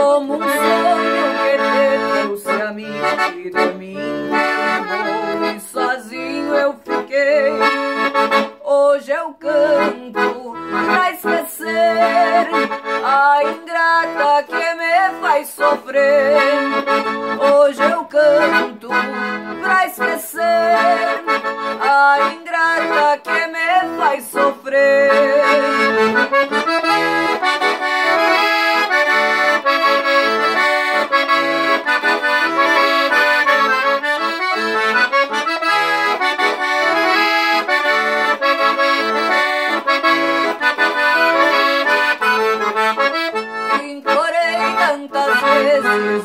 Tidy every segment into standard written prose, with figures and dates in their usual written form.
como um sonho que te trouxe a mim e de mim levou, e sozinho eu fiquei. Hoje eu canto pra esquecer a ingrata que me faz sofrer. Hoje eu canto pra esquecer a ingrata que me faz sofrer. Tantas vezes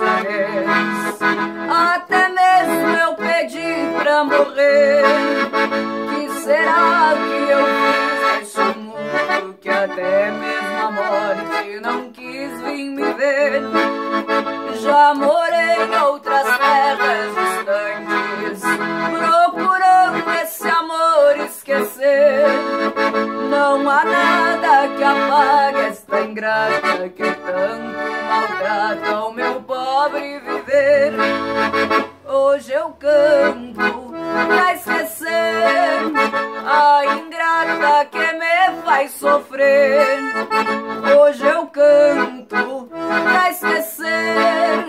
até mesmo eu pedi pra morrer. Que será que eu fiz neste mundo que até mesmo a morte não quis vir me ver? Já morei em outras terras distantes, procurando esse amor esquecer. Não há nada que apague esta ingrata que tanto maltrata o meu pobre viver. Hoje eu canto pra esquecer a ingrata que me faz sofrer. Hoje eu canto pra esquecer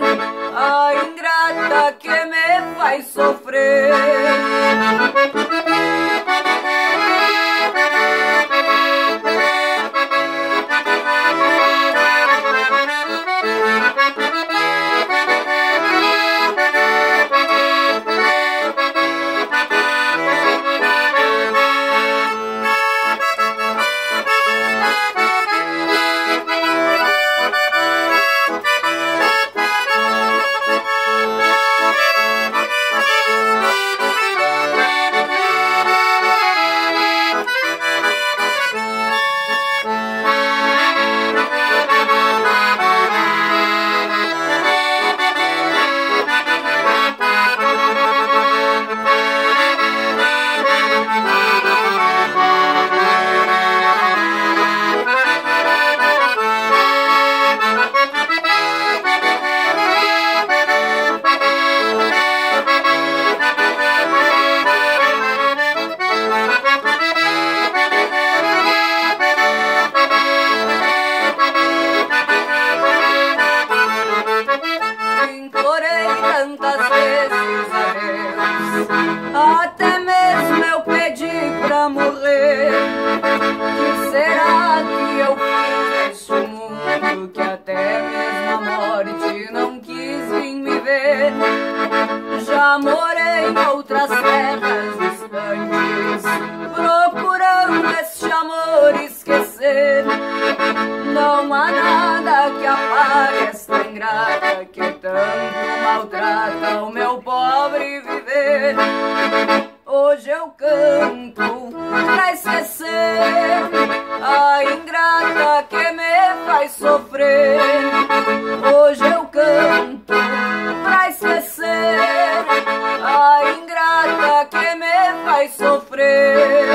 a ingrata que me faz sofrer. Tantas vezes a Deus, até mesmo eu pedi pra morrer. Que será que eu fiz neste mundo que até mesmo a morte não quis vir me ver? Já morei em outras terras distantes, procurando este amor esquecer. Não há nada que apague esta ingrata que tanto maltrata o meu pobre viver. Hoje eu canto pra esquecer a ingrata que me faz sofrer. Hoje eu canto pra esquecer a ingrata que me faz sofrer.